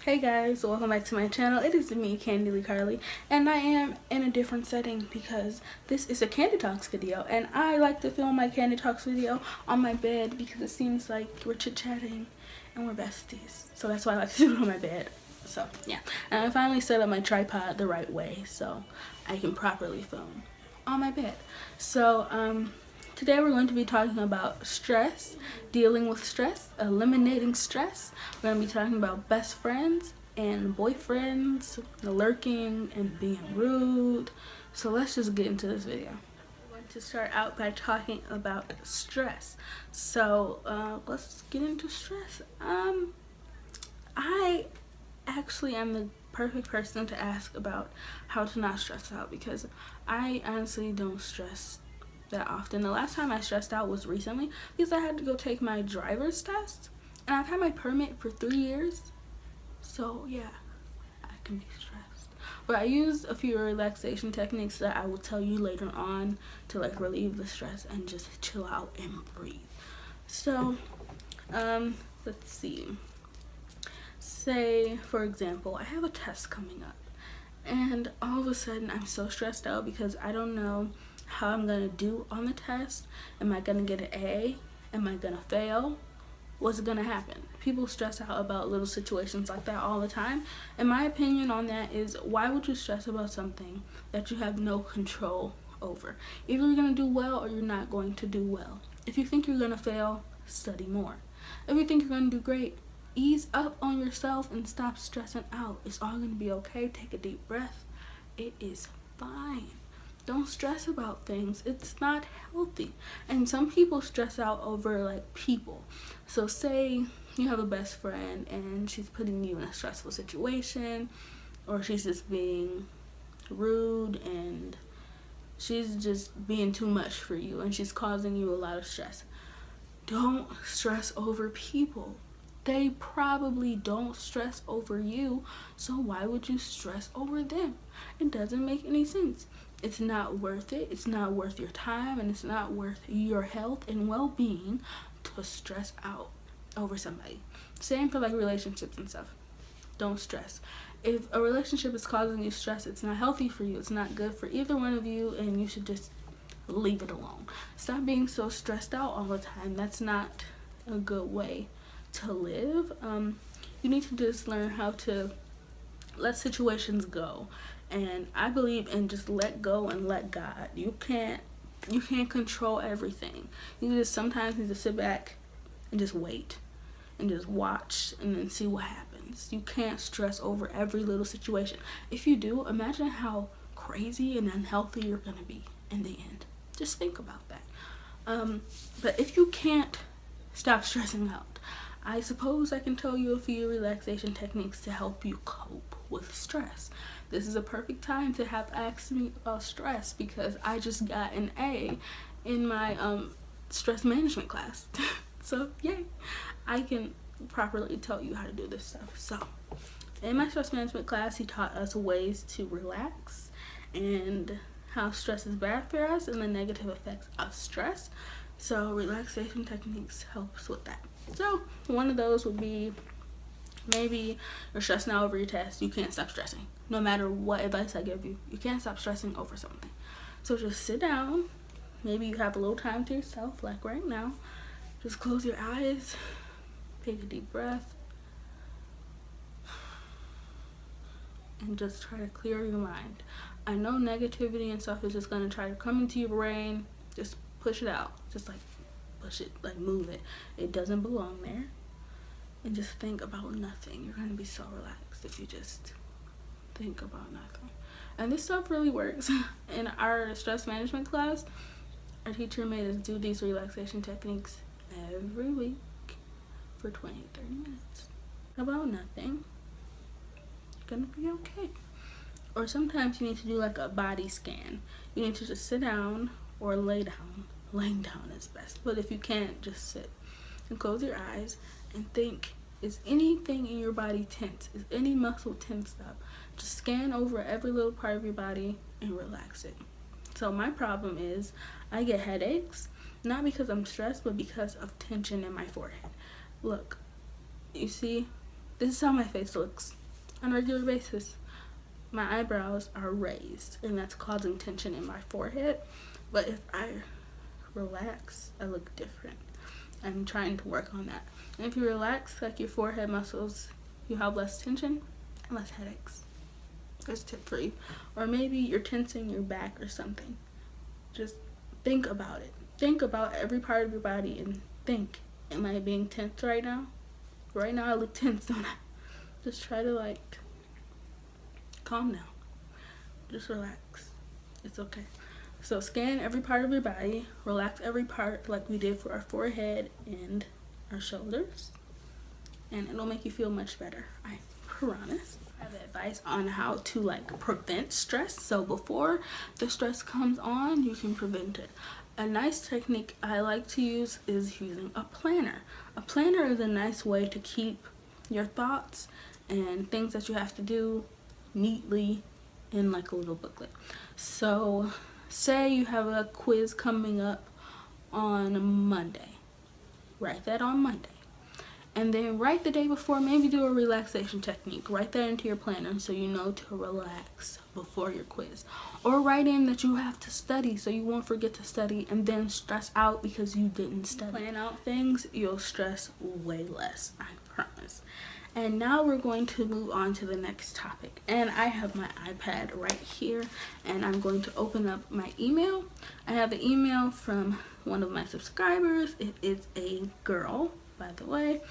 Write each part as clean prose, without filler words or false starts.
Hey guys, welcome back to my channel. It is me, Candy Carly, and I am in a different setting because this is a Candy Talks video, and I like to film my Candy Talks video on my bed because it seems like we're chit-chatting and we're besties. So that's why I like to do it on my bed. So yeah, and I finally set up my tripod the right way so I can properly film on my bed. So today we're going to be talking about stress, dealing with stress, eliminating stress. We're going to be talking about best friends and boyfriends, lurking and being rude. So let's just get into this video. I'm going to start out by talking about stress. So let's get into stress. I actually am the perfect person to ask about how to not stress out because I honestly don't stress that often. The last time I stressed out was recently because I had to go take my driver's test, and I've had my permit for 3 years, so yeah, I can be stressed. But I used a few relaxation techniques that I will tell you later on to like relieve the stress and just chill out and breathe. So let's see, say for example I have a test coming up and all of a sudden I'm so stressed out because I don't know how I'm gonna do on the test. Am I gonna get an A? Am I gonna fail? What's gonna happen? People stress out about little situations like that all the time, and my opinion on that is, why would you stress about something that you have no control over? Either you're gonna do well or you're not going to do well. If you think you're gonna fail, study more. If you think you're gonna do great, ease up on yourself and stop stressing out. It's all gonna be okay. Take a deep breath. It is fine. Don't stress about things. It's not healthy. And some people stress out over like people. So say you have a best friend and she's putting you in a stressful situation, or she's just being rude and she's just being too much for you and she's causing you a lot of stress. Don't stress over people. They probably don't stress over you, so why would you stress over them? It doesn't make any sense. It's not worth it. It's not worth your time, and it's not worth your health and well-being to stress out over somebody. Same for like relationships and stuff. Don't stress. If a relationship is causing you stress, it's not healthy for you. It's not good for either one of you, and you should just leave it alone. Stop being so stressed out all the time. That's not a good way to live. You need to just learn how to let situations go, and I believe in just let go and let God. You can't control everything. You just sometimes need to sit back and just wait and just watch and then see what happens. You can't stress over every little situation. If you do, imagine how crazy and unhealthy you're gonna be in the end. Just think about that. But if you can't stop stressing out, I suppose I can tell you a few relaxation techniques to help you cope with stress. This is a perfect time to have asked me about stress because I just got an A in my stress management class. So yay, I can properly tell you how to do this stuff. So in my stress management class, he taught us ways to relax and how stress is bad for us and the negative effects of stress. So relaxation techniques helps with that. So one of those would be, maybe you're stressing out over your test. You can't stop stressing. No matter what advice I give you, you can't stop stressing over something. So just sit down. Maybe you have a little time to yourself, like right now. Just close your eyes. Take a deep breath. And just try to clear your mind. I know negativity and stuff is just going to try to come into your brain. Just push it out. Just like push it, like move it. It doesn't belong there. And just think about nothing. You're going to be so relaxed if you just think about nothing. And this stuff really works. In our stress management class, our teacher made us do these relaxation techniques every week for 20-30 minutes about nothing. You're gonna be okay. Or sometimes you need to do like a body scan. You need to just sit down or lay down. Laying down is best, but if you can't, just sit and close your eyes and think, is anything in your body tense? Is any muscle tensed up? Just scan over every little part of your body and relax it. So my problem is I get headaches, not because I'm stressed, but because of tension in my forehead. Look, you see This is how my face looks on a regular basis. My eyebrows are raised, and that's causing tension in my forehead. But if I relax, I look different. I'm trying to work on that. And if you relax, like your forehead muscles, you have less tension and less headaches. There's a tip for you. Or maybe you're tensing your back or something. Just think about it. Think about every part of your body and think, am I being tense right now? Right now I look tense, don't I? Just try to like calm down. Just relax. It's okay. So scan every part of your body, relax every part like we did for our forehead and our shoulders, and it'll make you feel much better, I promise. I have advice on how to like prevent stress. So before the stress comes on, you can prevent it. A nice technique I like to use is using a planner. A planner is a nice way to keep your thoughts and things that you have to do neatly in like a little booklet. So say you have a quiz coming up on Monday. Write that on Monday. And then right the day before, maybe do a relaxation technique. Write that into your planner so you know to relax before your quiz. Or write in that you have to study so you won't forget to study and then stress out because you didn't study. Plan out things, you'll stress way less, I promise. And now we're going to move on to the next topic. And I have my iPad right here, and I'm going to open up my email. I have an email from one of my subscribers. It is a girl, by the way,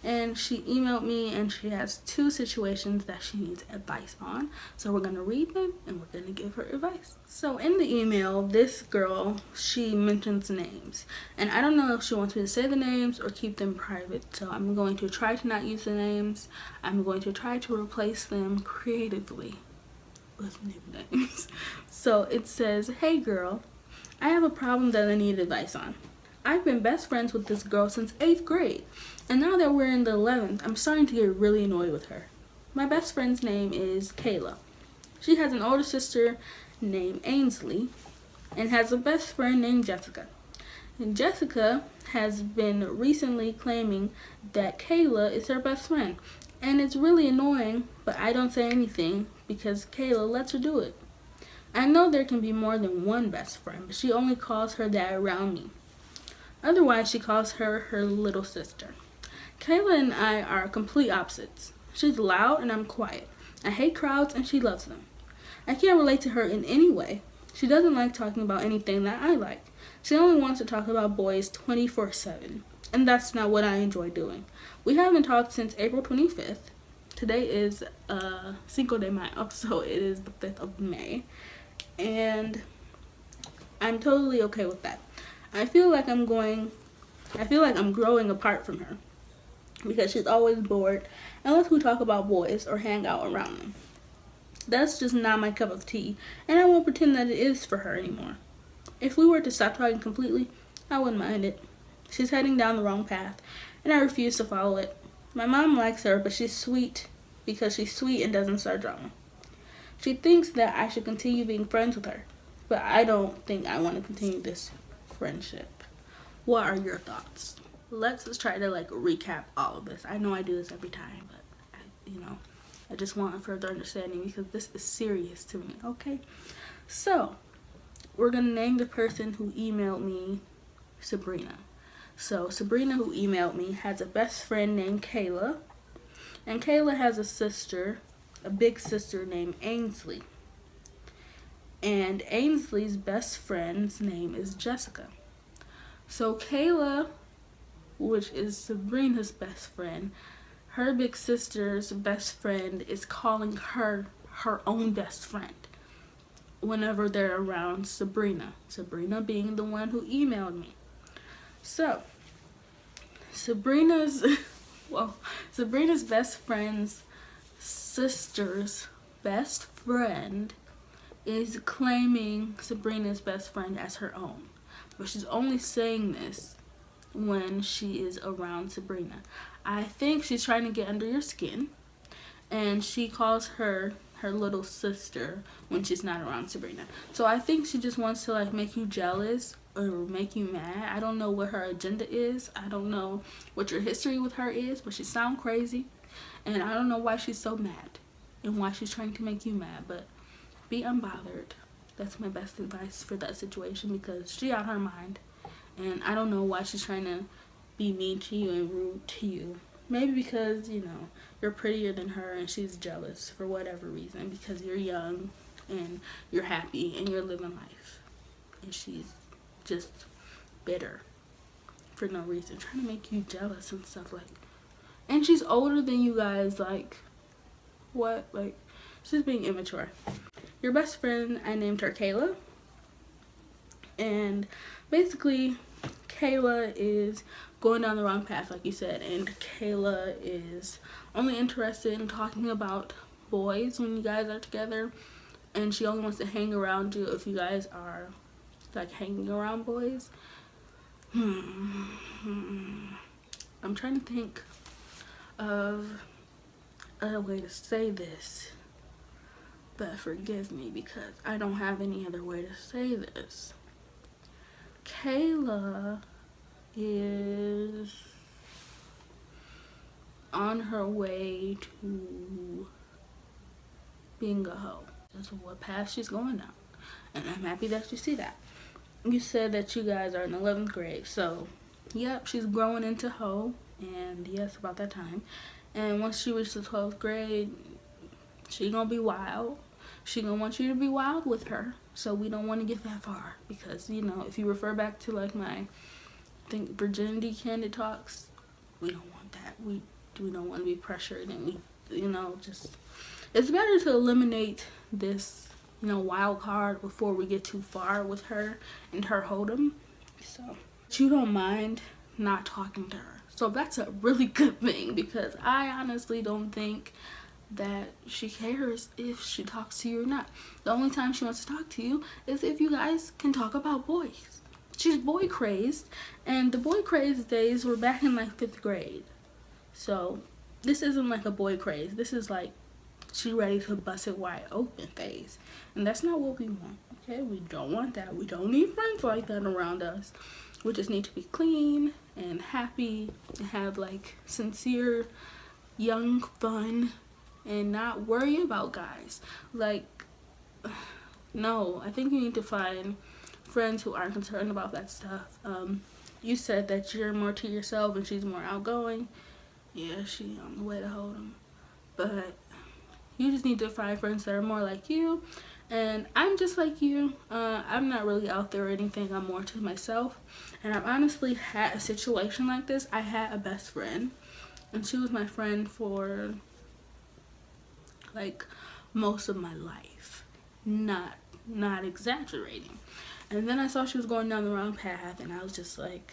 and she emailed me and she has 2 situations that she needs advice on. So we're going to read them and we're going to give her advice. So in the email, this girl, she mentions names, and I don't know if she wants me to say the names or keep them private, so I'm going to try to not use the names. I'm going to try to replace them creatively with new names. So it says, "Hey girl, I have a problem that I need advice on. I've been best friends with this girl since 8th grade, and now that we're in the 11th, I'm starting to get really annoyed with her. My best friend's name is Kayla. She has an older sister named Ainsley and has a best friend named Jessica. And Jessica has been recently claiming that Kayla is her best friend, and it's really annoying, but I don't say anything because Kayla lets her do it. I know there can be more than one best friend, but she only calls her that around me. Otherwise, she calls her her little sister. Kayla and I are complete opposites. She's loud and I'm quiet. I hate crowds and she loves them. I can't relate to her in any way. She doesn't like talking about anything that I like. She only wants to talk about boys 24/7, and that's not what I enjoy doing. We haven't talked since April 25th. Today is Cinco de Mayo, so it is the 5th of May, and I'm totally okay with that. I feel like I'm growing apart from her because she's always bored unless we talk about boys or hang out around them. That's just not my cup of tea, and I won't pretend that it is for her anymore. If we were to stop talking completely, I wouldn't mind it. She's heading down the wrong path, and I refuse to follow it. My mom likes her, but she's sweet because she's sweet and doesn't start drama. She thinks that I should continue being friends with her, but I don't think I want to continue this friendship. What are your thoughts? Let's just try to recap all of this. I know I do this every time, but I just want a further understanding because this is serious to me, okay? So, we're going to name the person who emailed me Sabrina. So, Sabrina, who emailed me, has a best friend named Kayla. And Kayla has a sister, a big sister named Ainsley. And Ainsley's best friend's name is Jessica. So Kayla, which is Sabrina's best friend, her big sister's best friend is calling her her own best friend whenever they're around Sabrina. Sabrina being the one who emailed me. So Sabrina's best friend's sister's best friend is claiming Sabrina's best friend as her own. But she's only saying this when she is around Sabrina. I think she's trying to get under your skin, and she calls her her little sister when she's not around Sabrina. So I think she just wants to like make you jealous or make you mad. I don't know what her agenda is. I don't know what your history with her is, but she sounds crazy. And I don't know why she's so mad and why she's trying to make you mad, but be unbothered. That's my best advice for that situation, because she out her mind. And I don't know why she's trying to be mean to you and rude to you. Maybe because, you know, you're prettier than her and she's jealous for whatever reason, because you're young and you're happy and you're living life. And she's just bitter for no reason, trying to make you jealous and stuff like. And she's older than you guys, like, what? Like, she's being immature. Your best friend, I named her Kayla. And basically, Kayla is going down the wrong path, like you said, and Kayla is only interested in talking about boys when you guys are together, and she only wants to hang around you if you guys are like hanging around boys. I'm trying to think of a way to say this, but forgive me because I don't have any other way to say this. Kayla is on her way to being a hoe. That's what path she's going down, and I'm happy that you see that. You said that you guys are in 11th grade, so yep, she's growing into hoe, and yes, about that time. And once she reaches the 12th grade, she gonna be wild. She gonna want you to be wild with her, so we don't want to get that far, because, you know, if you refer back to like my virginity candid talks, we don't want that. We don't want to be pressured, and we, you know, just, it's better to eliminate this, you know, wild card before we get too far with her and her hold'em. So you don't mind not talking to her, so that's a really good thing, because I honestly don't think that she cares if she talks to you or not. The only time she wants to talk to you is if you guys can talk about boys. She's boy crazed, and the boy crazed days were back in like 5th grade. So this isn't like a boy craze. This is like she ready to bust it wide open phase, and that's not what we want. Okay, we don't want that. We don't need friends like that around us. We just need to be clean and happy and have like sincere young fun and not worry about guys. Like, no, I think you need to find friends who aren't concerned about that stuff. You said that you're more to yourself and she's more outgoing. Yeah, she on the way to hold him, but you just need to find friends that are more like you. And I'm just like you. I'm not really out there or anything. I'm more to myself, and I've honestly had a situation like this. I had a best friend, and she was my friend for like most of my life, not exaggerating. And then I saw she was going down the wrong path, and I was just like,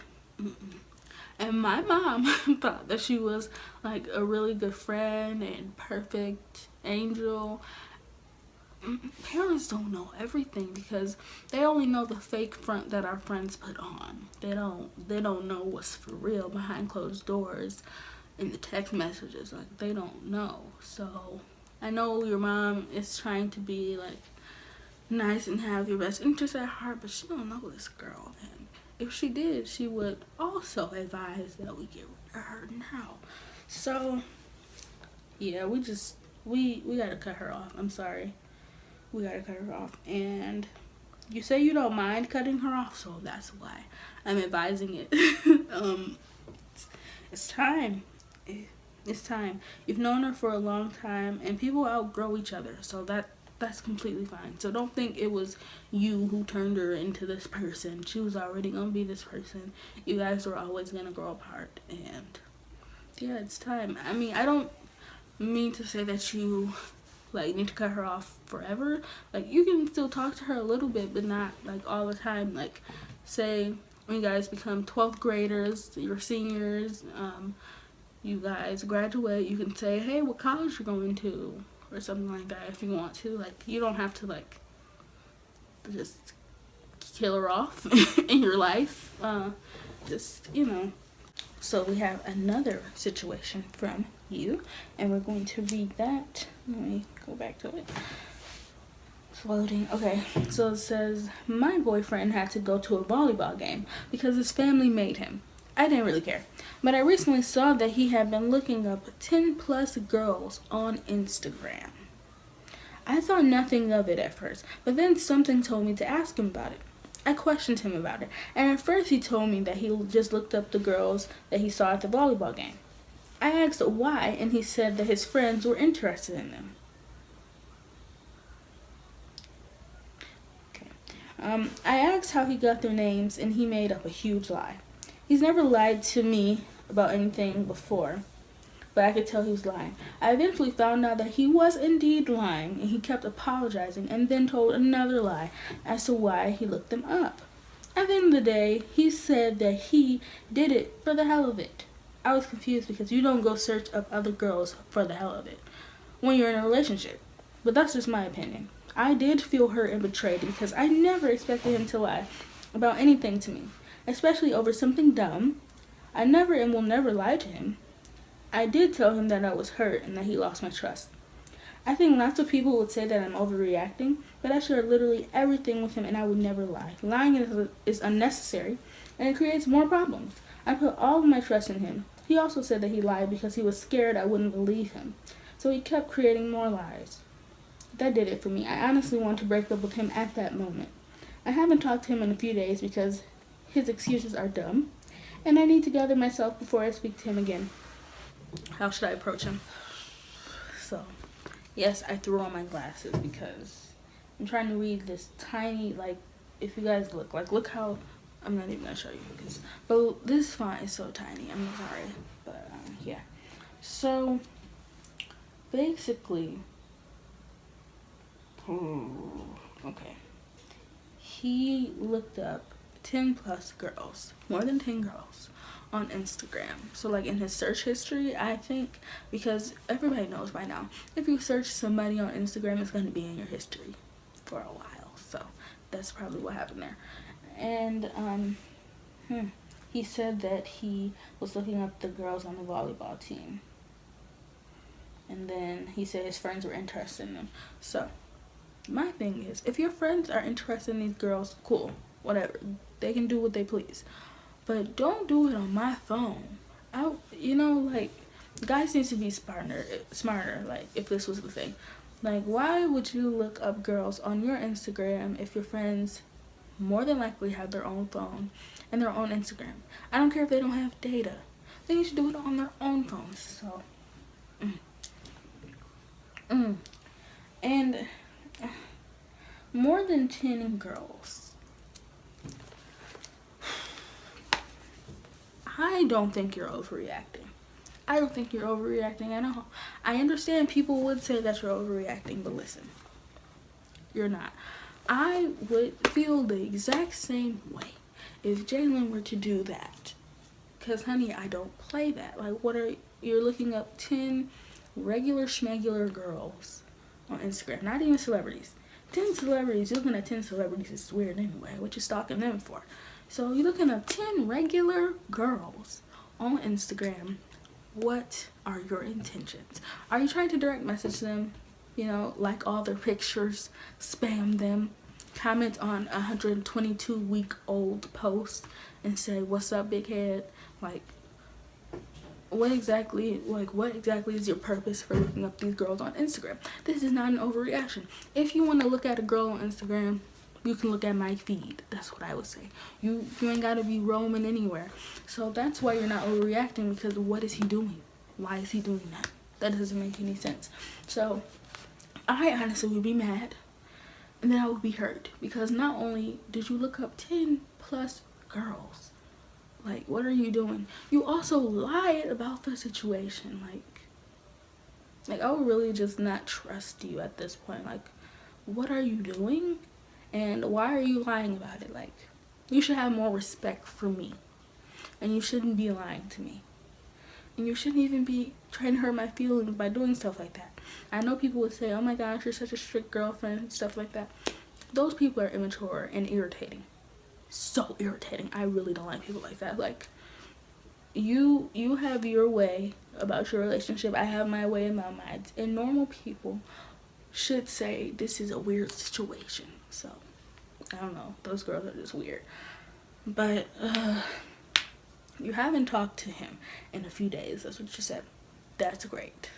And my mom thought that she was like a really good friend and perfect angel. Parents don't know everything, because they only know the fake front that our friends put on. They don't know what's for real behind closed doors in the text messages. Like, they don't know. So I know your mom is trying to be like nice and have your best interest at heart, but she don't know this girl, and if she did, she would also advise that we get rid of her now. So yeah, we gotta cut her off. I'm sorry, we gotta cut her off. And you say you don't mind cutting her off, so that's why I'm advising it. It's time. It's time. You've known her for a long time, and people outgrow each other, so that's completely fine. So don't think it was you who turned her into this person. She was already gonna be this person. You guys were always gonna grow apart, and yeah, it's time. I mean, I don't mean to say that you like need to cut her off forever. Like, you can still talk to her a little bit, but not like all the time. Like, say when you guys become 12th graders, you're seniors, you guys graduate, you can say, hey, what college you're going to, or something like that if you want to. Like, you don't have to like just kill her off in your life. Just, you know, So we have another situation from you, and we're going to read that. Let me go back to it. It's loading. Okay, so it says, my boyfriend had to go to a volleyball game because his family made him. I didn't really care, but I recently saw that he had been looking up 10 plus girls on Instagram. I thought nothing of it at first, but then something told me to ask him about it. I questioned him about it, and at first he told me that he just looked up the girls that he saw at the volleyball game. I asked why, and he said that his friends were interested in them. Okay. I asked how he got their names, and he made up a huge lie. He's never lied to me about anything before, but I could tell he was lying. I eventually found out that he was indeed lying, and he kept apologizing and then told another lie as to why he looked them up. At the end of the day, he said that he did it for the hell of it. I was confused because you don't go search up other girls for the hell of it when you're in a relationship. But that's just my opinion. I did feel hurt and betrayed because I never expected him to lie about anything to me, especially over something dumb. I never and will never lie to him. I did tell him that I was hurt and that he lost my trust. I think lots of people would say that I'm overreacting, but I share literally everything with him and I would never lie. Lying is unnecessary and it creates more problems. I put all of my trust in him. He also said that he lied because he was scared I wouldn't believe him. So he kept creating more lies. That did it for me. I honestly wanted to break up with him at that moment. I haven't talked to him in a few days because his excuses are dumb, and I need to gather myself before I speak to him again. How should I approach him? So, yes, I threw on my glasses because I'm trying to read this tiny, if you guys look how, I'm not even going to show you, but this font is so tiny, I'm sorry, but, yeah. So, basically, okay, he looked up 10 plus girls, more than 10 girls, on Instagram. So in his search history, I think, because everybody knows by now, if you search somebody on Instagram, it's going to be in your history for a while. So that's probably what happened there. And he said that he was looking up the girls on the volleyball team, and then he said his friends were interested in them. So my thing is, if your friends are interested in these girls, cool, whatever, they can do what they please. But don't do it on my phone. Guys need to be smarter, if this was the thing. Why would you look up girls on your Instagram if your friends more than likely have their own phone and their own Instagram? I don't care if they don't have data. They need to do it on their own phones. So, and more than 10 girls. I don't think you're overreacting. I don't think you're overreacting at all. I understand people would say that you're overreacting, but listen, you're not. I would feel the exact same way if Jalen were to do that. Because, honey, I don't play that. You're looking up 10 regular schmegular girls on Instagram, not even celebrities. 10 celebrities, you're looking at 10 celebrities is weird anyway. What you stalking them for? So you're looking up 10 regular girls on Instagram. What are your intentions? Are you trying to direct message them? Like all their pictures, spam them, comment on a 122-week-old post and say, "What's up, big head?" What exactly is your purpose for looking up these girls on Instagram? This is not an overreaction. If you want to look at a girl on Instagram, you can look at my feed. That's what I would say. You ain't got to be roaming anywhere. So that's why you're not overreacting, because what is he doing? Why is he doing that? That doesn't make any sense. So I honestly would be mad, and then I would be hurt, because not only did you look up 10 plus girls, what are you doing? You also lied about the situation. I would really just not trust you at this point. What are you doing? And why are you lying about it? You should have more respect for me. And you shouldn't be lying to me. And you shouldn't even be trying to hurt my feelings by doing stuff like that. I know people would say, "Oh my gosh, you're such a strict girlfriend," and stuff like that. Those people are immature and irritating. So irritating. I really don't like people like that. you have your way about your relationship. I have my way about mine. And normal people should say this is a weird situation. So I don't know. Those girls are just weird. But you haven't talked to him in a few days. That's what you said. That's great.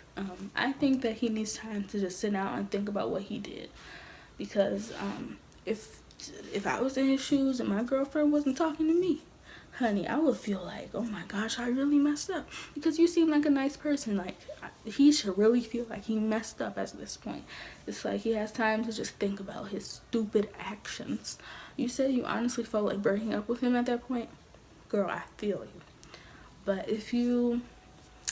I think that he needs time to just sit down and think about what he did. Because if I was in his shoes and my girlfriend wasn't talking to me, honey, I would feel like, oh my gosh, I really messed up. Because you seem like a nice person. Like, he should really feel like he messed up at this point. It's like he has time to just think about his stupid actions. You said you honestly felt like breaking up with him at that point. Girl, I feel you. But if you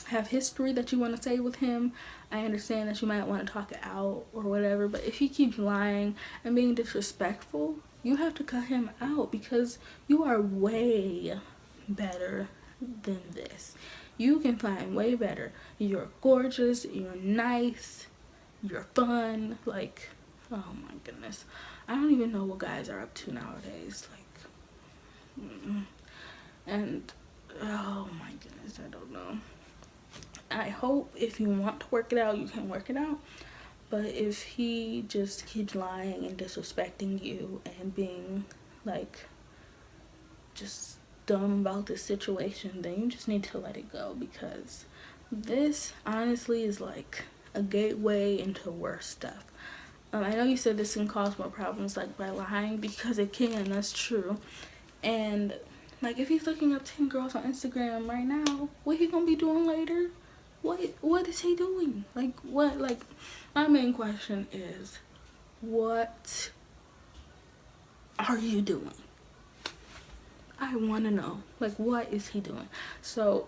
have history that you want to say with him, I understand that you might want to talk it out or whatever. But if he keeps lying and being disrespectful, you have to cut him out, because you are way better than this. You can find way better. You're gorgeous, you're nice, you're fun. Like, oh my goodness. I don't even know what guys are up to nowadays. Like, and oh my goodness, I don't know. I hope if you want to work it out, you can work it out. But if he just keeps lying and disrespecting you and being like just dumb about this situation, then you just need to let it go, because this honestly is like a gateway into worse stuff. I know you said this can cause more problems, like by lying, because it can. That's true. And like, if he's looking up 10 girls on Instagram right now, what he gonna be doing later? What is he doing? Like, what? Like, my main question is, what are you doing? I want to know. Like, what is he doing? So,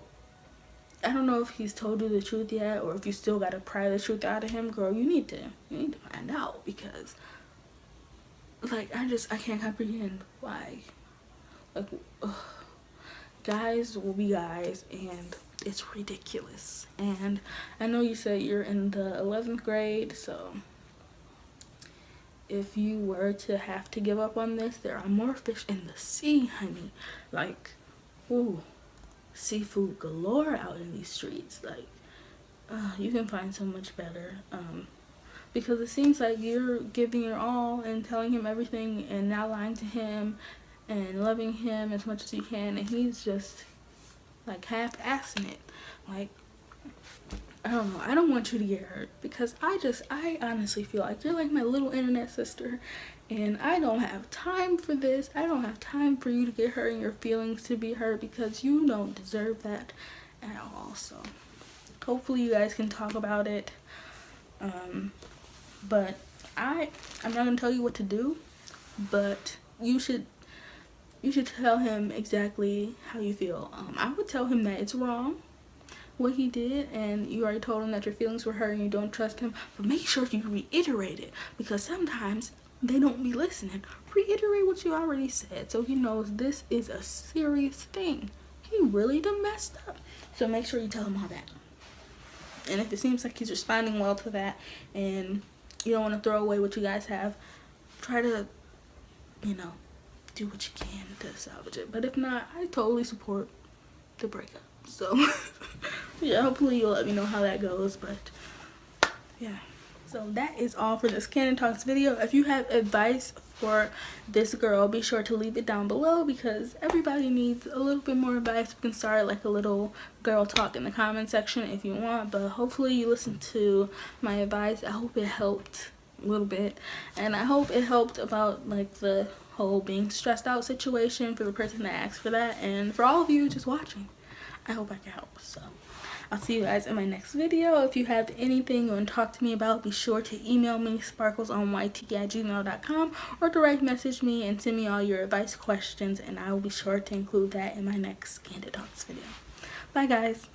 I don't know if he's told you the truth yet, or if you still got to pry the truth out of him. Girl, you need to find out, because, like, I can't comprehend why. Like, ugh. Guys will be guys, and it's ridiculous. And I know you said you're in the 11th grade, so if you were to have to give up on this, there are more fish in the sea, honey. Like, ooh, seafood galore out in these streets. Like, you can find so much better. Because it seems like you're giving your all and telling him everything and not lying to him and loving him as much as you can, and he's just like half-assing it. Like, I don't know, I don't want you to get hurt, because I honestly feel like you're like my little internet sister, and I don't have time for this. I don't have time for you to get hurt and your feelings to be hurt, because you don't deserve that at all. So hopefully you guys can talk about it. But I'm not gonna tell you what to do, but you should tell him exactly how you feel. I would tell him that it's wrong what he did, and you already told him that your feelings were hurt and you don't trust him, but make sure you reiterate it, because sometimes they don't be listening. Reiterate what you already said, so he knows this is a serious thing. He really done messed up. So make sure you tell him all that. And if it seems like he's responding well to that, and you don't want to throw away what you guys have, try to, do what you can to salvage it. But if not, I totally support the breakup. So yeah, hopefully you'll let me know how that goes. But yeah, so that is all for this Candid Talks video. If you have advice for this girl, be sure to leave it down below, because everybody needs a little bit more advice. We can start like a little girl talk in the comment section if you want, but hopefully you listened to my advice. I hope it helped a little bit, and I hope it helped about like the whole being stressed out situation for the person that asked for that, and for all of you just watching, I hope I can help. So I'll see you guys in my next video. If you have anything you want to talk to me about, be sure to email me, sparklesonyt@gmail.com, or direct message me and send me all your advice questions, and I will be sure to include that in my next Candid Talks video. Bye guys.